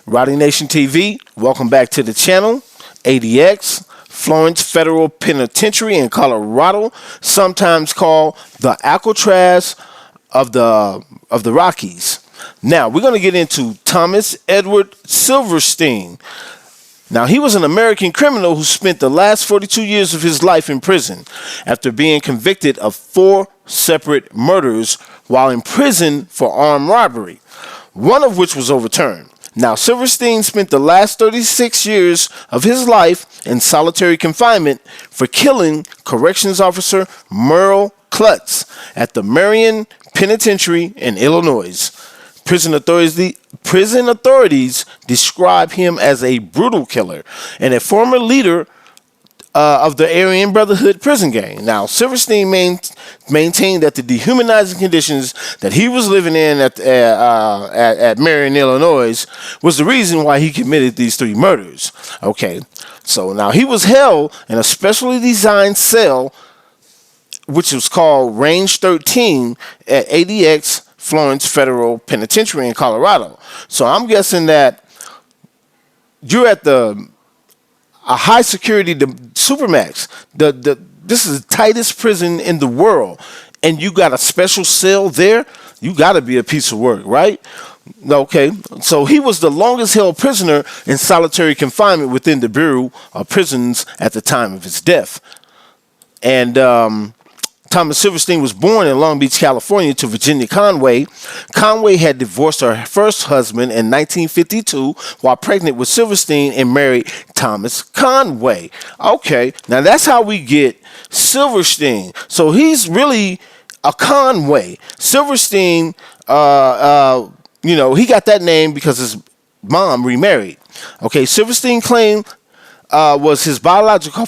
Roddy Nation TV, welcome back to the channel. ADX, Florence Federal Penitentiary in Colorado, sometimes called the Alcatraz of the Rockies. Now, we're going to get into Thomas Edward Silverstein. Now, he was an American criminal who spent the last 42 years of his life in prison after being convicted of 4 separate murders while in prison for armed robbery, one of which was overturned. Now, Silverstein spent the last 36 years of his life in solitary confinement for killing corrections officer Merle Klutz at the Marion Penitentiary in Illinois. Prison authorities describe him as a brutal killer and a former leader of the Aryan Brotherhood prison gang. Now, Silverstein maintained that the dehumanizing conditions that he was living in at Marion, Illinois, was the reason why he committed these 3 murders. Okay, so now he was held in a specially designed cell, which was called Range 13 at ADX Florence Federal Penitentiary in Colorado. So I'm guessing that you're at a high security supermax. This is the tightest prison in the world, and you got a special cell there. You got to be a piece of work, right? Okay, so he was the longest held prisoner in solitary confinement within the Bureau of Prisons at the time of his death. And Thomas Silverstein was born in Long Beach, California to Virginia Conway. Conway had divorced her first husband in 1952 while pregnant with Silverstein and married Thomas Conway. Okay, now that's how we get Silverstein. So he's really a Conway. Silverstein, he got that name because his mom remarried. Okay, Silverstein claimed was his biological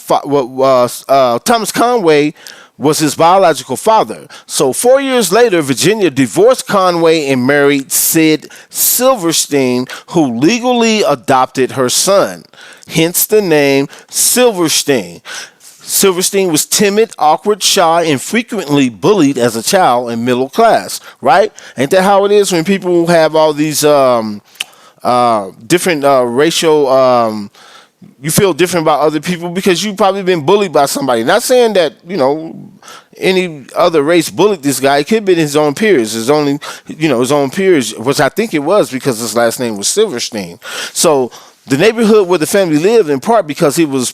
Thomas Conway was his biological father. So 4 years later, Virginia divorced Conway and married Sid Silverstein, who legally adopted her son, hence the name Silverstein. Silverstein was timid, awkward, shy, and frequently bullied as a child in middle class, right? Ain't that how it is when people have all these different racial you feel different about other people because you've probably been bullied by somebody. Not saying that, any other race bullied this guy. It could have been his own peers, his own peers, which I think it was because his last name was Silverstein. So the neighborhood where the family lived, in part because his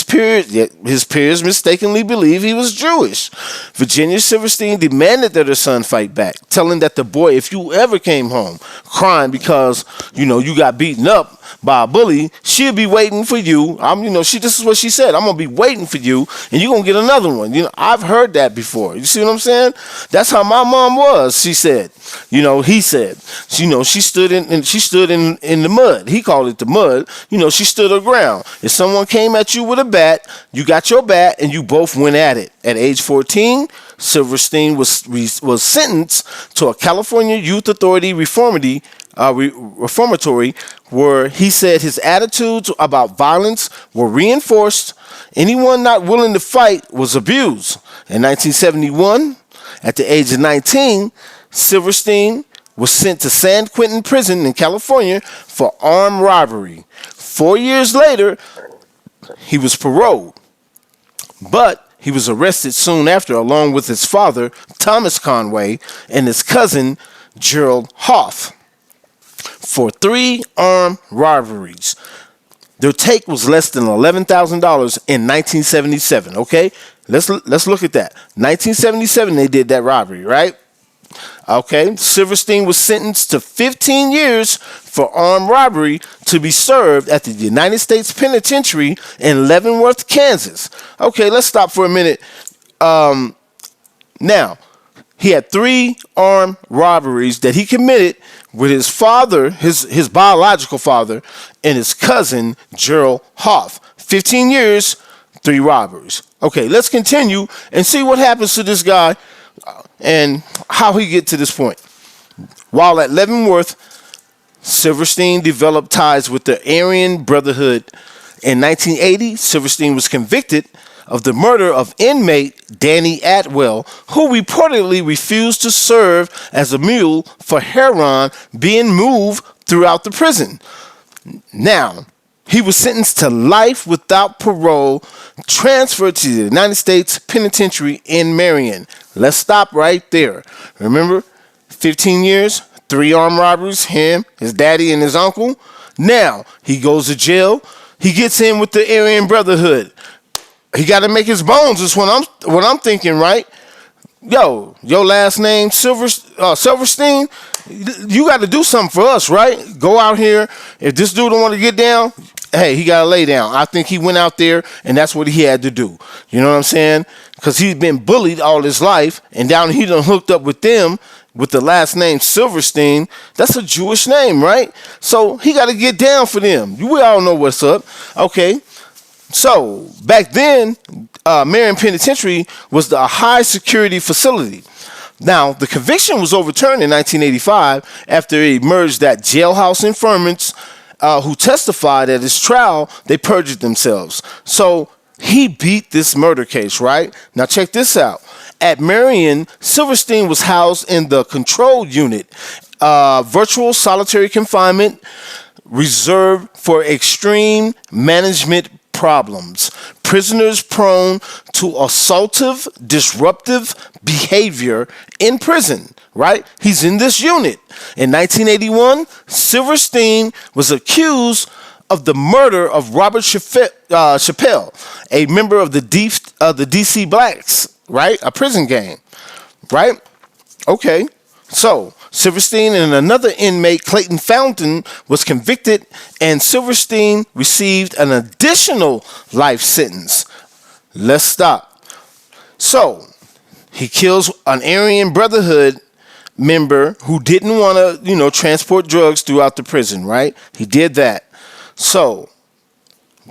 peers mistakenly believed he was Jewish. Virginia Silverstein demanded that her son fight back, telling that the boy, if you ever came home crying because, you got beaten up by a bully, she'll be waiting for you. This is what she said. I'm going to be waiting for you, and you're going to get another one. I've heard that before. You see what I'm saying? That's how my mom was, she said. He said. She stood in the mud. He called it the mud. She stood her ground. If someone came at you with a bat, you got your bat, and you both went at it. At age 14, Silverstein was sentenced to a California Youth Authority reformatory where he said his attitudes about violence were reinforced. Anyone not willing to fight was abused. In 1971, at the age of 19, Silverstein was sent to San Quentin Prison in California for armed robbery. 4 years later, he was paroled, but he was arrested soon after along with his father, Thomas Conway, and his cousin, Gerald Hoff, for 3 armed robberies. Their take was less than $11,000 in 1977, okay? Let's look at that. 1977, they did that robbery, right? Okay, Silverstein was sentenced to 15 years for armed robbery to be served at the United States Penitentiary in Leavenworth, Kansas. Okay, let's stop for a minute. Now, he had 3 armed robberies that he committed with his father, his biological father, and his cousin, Gerald Hoff. 15 years, 3 robberies. Okay, let's continue and see what happens to this guy and how he get to this point. While at Leavenworth, Silverstein developed ties with the Aryan Brotherhood. In 1980, Silverstein was convicted of the murder of inmate Danny Atwell, who reportedly refused to serve as a mule for heroin being moved throughout the prison. Now, he was sentenced to life without parole, transferred to the United States Penitentiary in Marion. Let's stop right there. Remember, 15 years, 3 armed robberies, him, his daddy, and his uncle. Now, he goes to jail. He gets in with the Aryan Brotherhood. He got to make his bones, is what I'm thinking, right? Yo, your last name, Silverstein, you got to do something for us, right? Go out here. If this dude don't want to get down, hey, he got to lay down. I think he went out there, and that's what he had to do. You know what I'm saying? Because he's been bullied all his life, and down he done hooked up with them with the last name Silverstein. That's a Jewish name, right? So he got to get down for them. We all know what's up. Okay. So back then, Marion Penitentiary was the high security facility. Now, the conviction was overturned in 1985 after it emerged that jailhouse informants who testified at his trial, they perjured themselves. So he beat this murder case, right? Now check this out. At Marion, Silverstein was housed in the control unit, virtual solitary confinement reserved for extreme management problems. Prisoners prone to assaultive, disruptive behavior in prison, right? He's in this unit. In 1981, Silverstein was accused of the murder of Robert Chappelle, a member of the DC Blacks, right? A prison gang, right? Okay, so Silverstein and another inmate, Clayton Fountain, was convicted, and Silverstein received an additional life sentence. Let's stop. So he kills an Aryan Brotherhood member who didn't want to, transport drugs throughout the prison, right? He did that. So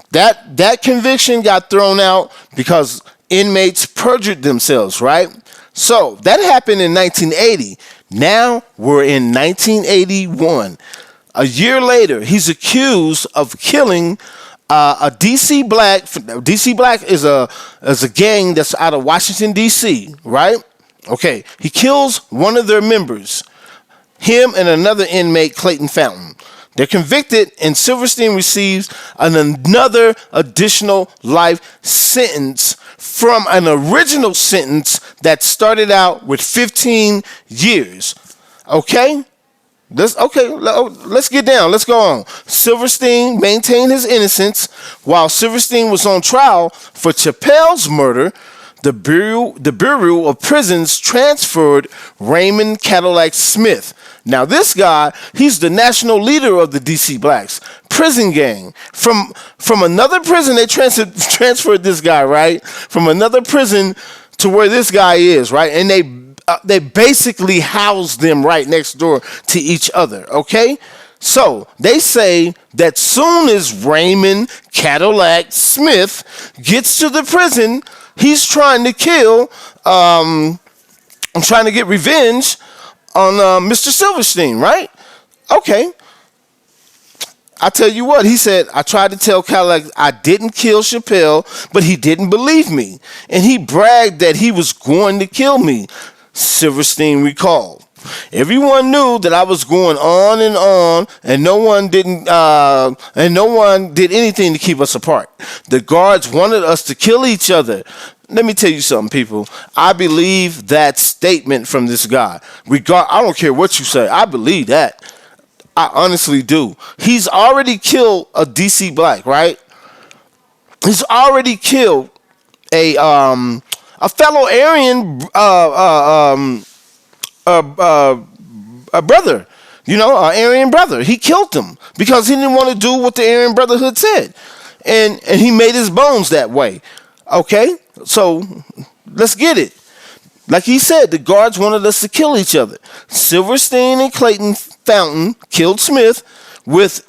that conviction got thrown out because inmates perjured themselves, right? So that happened in 1980. Now we're in 1981. A year later, he's accused of killing a DC Black. DC Black is a gang that's out of Washington, D.C., right? Okay, he kills one of their members, him and another inmate, Clayton Fountain. They're convicted, and Silverstein receives another additional life sentence from an original sentence that started out with 15 years. Okay? Let's get down. Let's go on. Silverstein maintained his innocence. While Silverstein was on trial for Chappelle's murder, the Bureau of Prisons transferred Raymond Cadillac Smith. Now this guy, he's the national leader of the DC Blacks prison gang. From another prison, they transferred this guy, right? From another prison to where this guy is, right? And they basically house them right next door to each other, okay? So they say that soon as Raymond Cadillac Smith gets to the prison, he's trying to trying to get revenge on Mr. Silverstein, right? Okay. I tell you what, he said, I tried to tell Cadillac I didn't kill Chappelle, but he didn't believe me. And he bragged that he was going to kill me, Silverstein recalled. Everyone knew that I was going on, and no one did anything to keep us apart. The guards wanted us to kill each other. Let me tell you something, people. I believe that statement from this guy. I don't care what you say. I believe that. I honestly do. He's already killed a DC Black, right? He's already killed a fellow Aryan a brother, an Aryan brother. He killed him because he didn't want to do what the Aryan Brotherhood said, and he made his bones that way. Okay, so let's get it. Like he said, the guards wanted us to kill each other. Silverstein and Clayton Fountain killed Smith with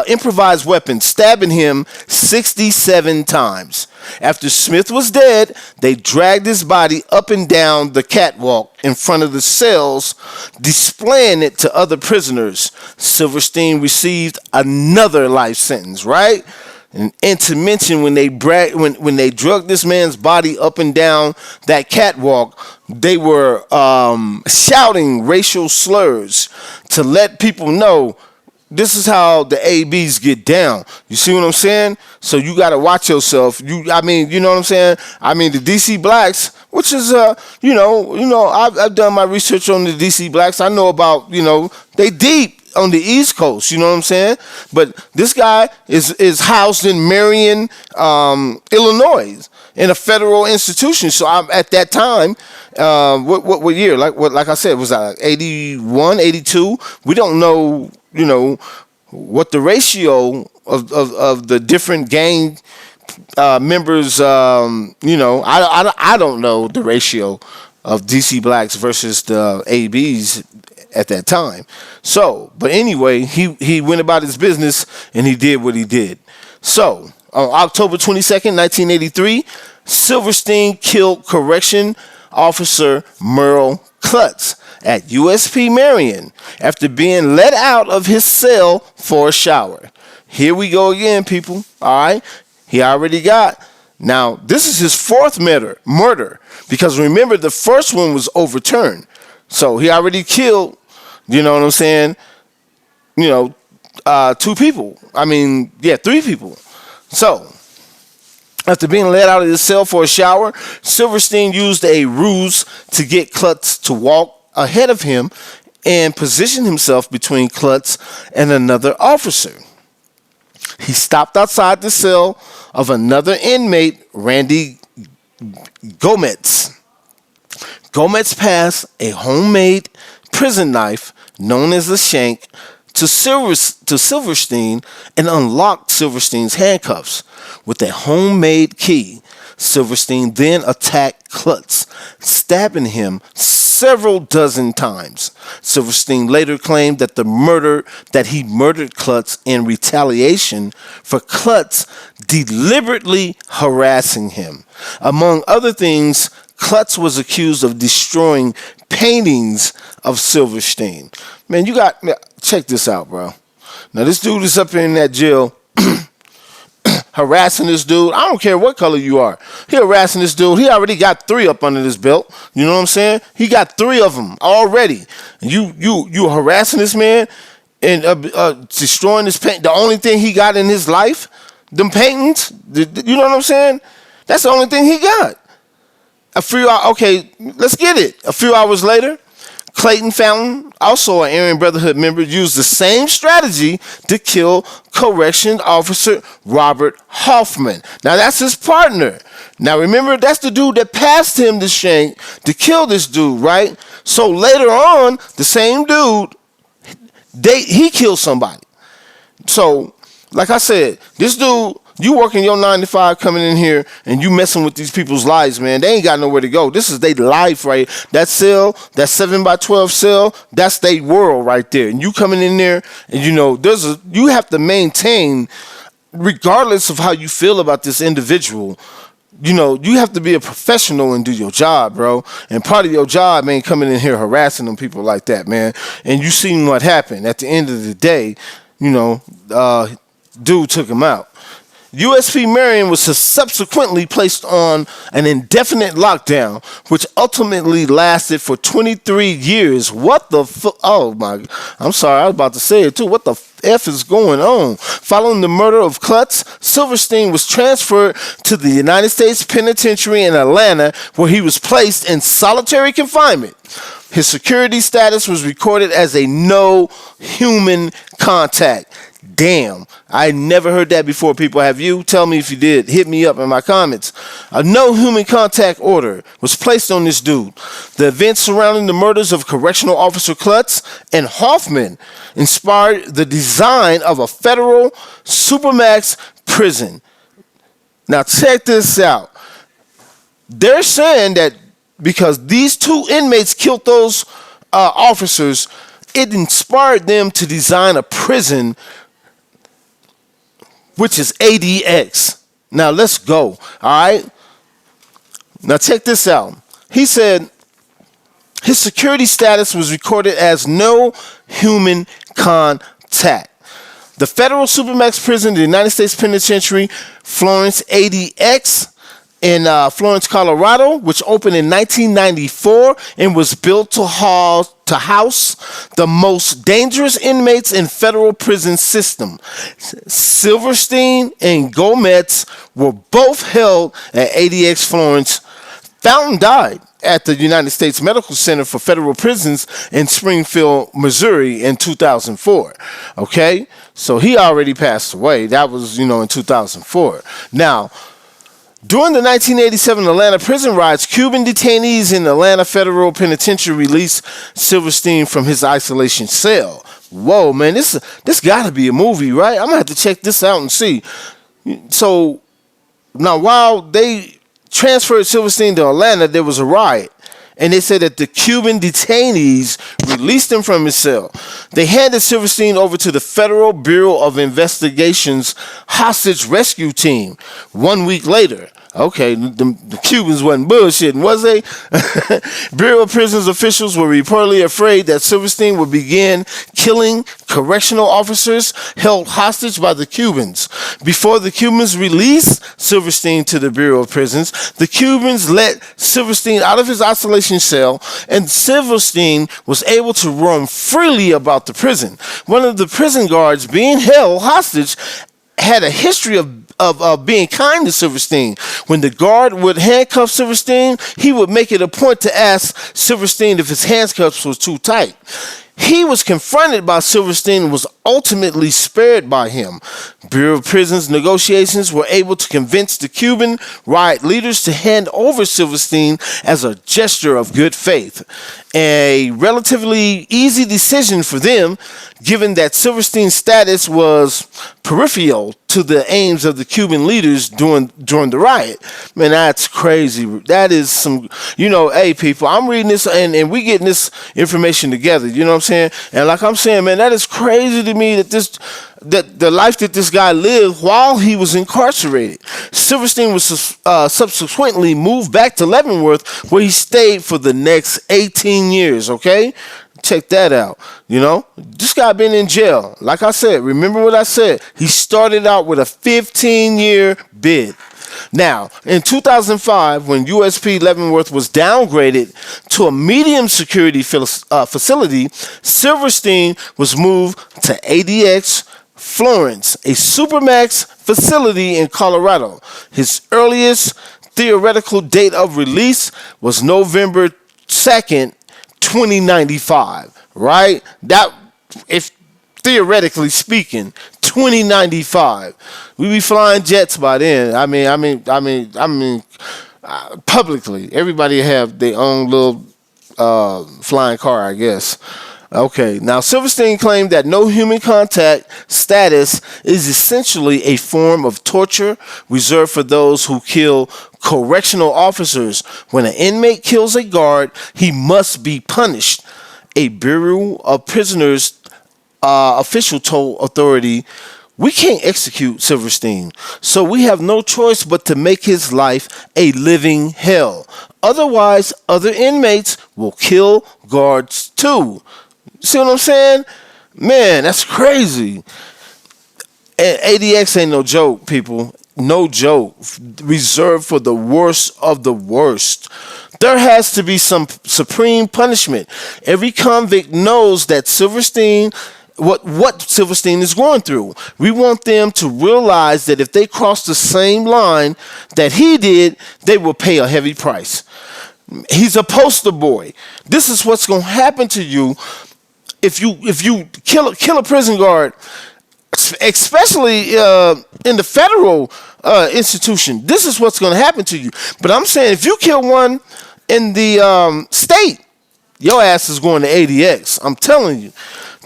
improvised weapons, stabbing him 67 times. After Smith was dead, they dragged his body up and down the catwalk in front of the cells, displaying it to other prisoners. Silverstein received another life sentence, right? And to mention, when they drug this man's body up and down that catwalk, they were shouting racial slurs to let people know this is how the ABs get down. You see what I'm saying? So you got to watch yourself. I mean, you know what I'm saying? I mean, the DC Blacks, which is, I've done my research on the DC Blacks. I know about, they deep on the East Coast. You know what I'm saying? But this guy is housed in Marion, Illinois, in a federal institution. So I'm at that time. What year? Like I said, was that 81, 82? We don't know. What the ratio of the different gang members. I don't know the ratio of DC Blacks versus the ABs at that time. So, but anyway, he went about his business and he did what he did. So, on October 22nd, 1983, Silverstein killed correction officer Merle Klutz at USP Marion after being let out of his cell for a shower. Here we go again, people. All right. He already got. Now, this is his fourth murder because remember, the first one was overturned. So he already killed, you know what I'm saying? 2 people. I mean, 3 people. So, after being let out of his cell for a shower, Silverstein used a ruse to get Klutz to walk ahead of him and position himself between Klutz and another officer. He stopped outside the cell of another inmate, Randy Gomez. Gomez passed a homemade prison knife known as a shank to Silverstein and unlocked Silverstein's handcuffs with a homemade key. Silverstein then attacked Klutz, stabbing him several dozen times. Silverstein later claimed that he murdered Klutz in retaliation for Klutz deliberately harassing him. Among other things, Klutz was accused of destroying paintings of Silverstein. Man, check this out, bro. Now, this dude is up in that jail harassing this dude. I don't care what color you are. He harassing this dude. He already got 3 up under this belt. You know what I'm saying? He got 3 of them already. And you harassing this man and destroying his paint. The only thing he got in his life, them paintings. You know what I'm saying? That's the only thing he got. Okay, let's get it. A few hours later, Clayton Fountain, also an Aryan Brotherhood member, used the same strategy to kill correction officer Robert Hoffman. Now, that's his partner. Now, remember, that's the dude that passed him the shank to kill this dude, right? So later on, the same dude, he killed somebody. So, like I said, this dude, you working your 9 to 5 coming in here and you messing with these people's lives, man. They ain't got nowhere to go. This is their life, right? That cell, that 7x12 cell, that's their world right there. And you coming in there and you have to maintain, regardless of how you feel about this individual, you have to be a professional and do your job, bro. And part of your job ain't coming in here harassing them people like that, man. And you seen what happened. At the end of the day, dude took him out. USP Marion was subsequently placed on an indefinite lockdown, which ultimately lasted for 23 years. What the oh my, I'm sorry, I was about to say it too. What the F is going on? Following the murder of Klutz, Silverstein was transferred to the United States Penitentiary in Atlanta, where he was placed in solitary confinement. His security status was recorded as a no human contact. Damn, I never heard that before, people. Have you? Tell me if you did. Hit me up in my comments. A no human contact order was placed on this dude. The events surrounding the murders of correctional officer Klutz and Hoffman inspired the design of a federal supermax prison. Now check this out. They're saying that because these 2 inmates killed those officers, it inspired them to design a prison which is ADX. Now, let's go. All right? Now, check this out. He said his security status was recorded as no human contact. The federal supermax prison, the United States Penitentiary, Florence ADX, in Florence, Colorado, which opened in 1994 and was built to house house the most dangerous inmates in federal prison system. Silverstein and Gomez were both held at ADX Florence. Fountain died at the United States Medical Center for Federal Prisons in Springfield, Missouri in 2004. Okay? So he already passed away. That was, in 2004. Now, during the 1987 Atlanta prison riots, Cuban detainees in Atlanta Federal Penitentiary released Silverstein from his isolation cell. Whoa, man, this got to be a movie, right? I'm going to have to check this out and see. So, now while they transferred Silverstein to Atlanta, there was a riot. And they said that the Cuban detainees released him from his cell. They handed Silverstein over to the Federal Bureau of Investigation's hostage rescue team 1 week later. Okay, the Cubans wasn't bullshitting, was they? Bureau of Prisons officials were reportedly afraid that Silverstein would begin killing correctional officers held hostage by the Cubans. Before the Cubans released Silverstein to the Bureau of Prisons, the Cubans let Silverstein out of his isolation cell, and Silverstein was able to roam freely about the prison. One of the prison guards being held hostage had a history of being kind to Silverstein. When the guard would handcuff Silverstein, he would make it a point to ask Silverstein if his handcuffs was too tight. He was confronted by Silverstein and was ultimately spared by him. Bureau of Prisons negotiations were able to convince the Cuban riot leaders to hand over Silverstein as a gesture of good faith. A relatively easy decision for them, given that Silverstein's status was peripheral to the aims of the Cuban leaders during the riot. Man, that's crazy. That is some, hey, people, I'm reading this and we getting this information together. You know what I'm saying? And like I'm saying, man, that is crazy to me that the life that this guy lived while he was incarcerated. Silverstein was subsequently moved back to Leavenworth, where he stayed for the next 18 years, okay? Check that out. This guy been in jail. Like I said, remember what I said. He started out with a 15-year bid. Now, in 2005, when USP Leavenworth was downgraded to a medium security facility, Silverstein was moved to ADX Florence, a supermax facility in Colorado. His earliest theoretical date of release was November 2nd, 2095, right? That, if theoretically speaking, 2095. We be flying jets by then. I mean, publicly, everybody have their own little flying car, I guess. Okay, now Silverstein claimed that no human contact status is essentially a form of torture reserved for those who kill correctional officers. When an inmate kills a guard, he must be punished. A Bureau of Prisoners official told authority, "We can't execute Silverstein, so we have no choice but to make his life a living hell. Otherwise, other inmates will kill guards too." See what I'm saying? Man, that's crazy. And ADX ain't no joke, people. No joke. Reserved for the worst of the worst. There has to be some supreme punishment. Every convict knows that Silverstein, what Silverstein is going through. We want them to realize that if they cross the same line that he did, they will pay a heavy price. He's a poster boy. This is what's going to happen to you if you kill a prison guard, especially in the federal institution. This is what's going to happen to you. But I'm saying if you kill one in the state, your ass is going to ADX. I'm telling you.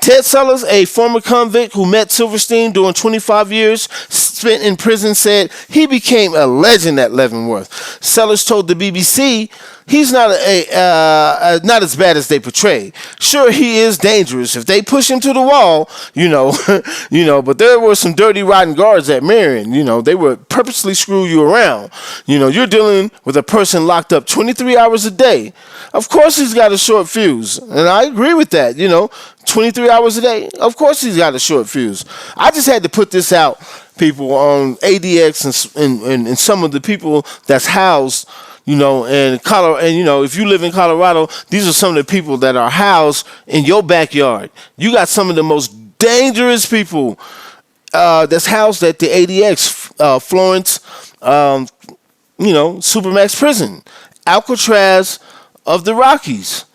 Ted Sellers, a former convict who met Silverstein during 25 years spent in prison, said he became a legend at Leavenworth. Sellers told the BBC he's not not as bad as they portray. Sure, he is dangerous. If they push him to the wall, but there were some dirty, rotten guards at Marion. They would purposely screw you around. You're dealing with a person locked up 23 hours a day. Of course, he's got a short fuse, and I agree with that. 23 hours a day. Of course, he's got a short fuse. I just had to put this out, people, on ADX and some of the people that's housed, You know, and Colorado, and you know, if you live in Colorado, these are some of the people that are housed in your backyard. You got some of the most dangerous people that's housed at the ADX Florence, you know, Supermax prison, Alcatraz of the Rockies.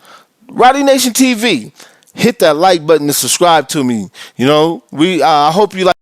Roddy Nation TV. Hit that like button to subscribe to me. You know, I hope you like.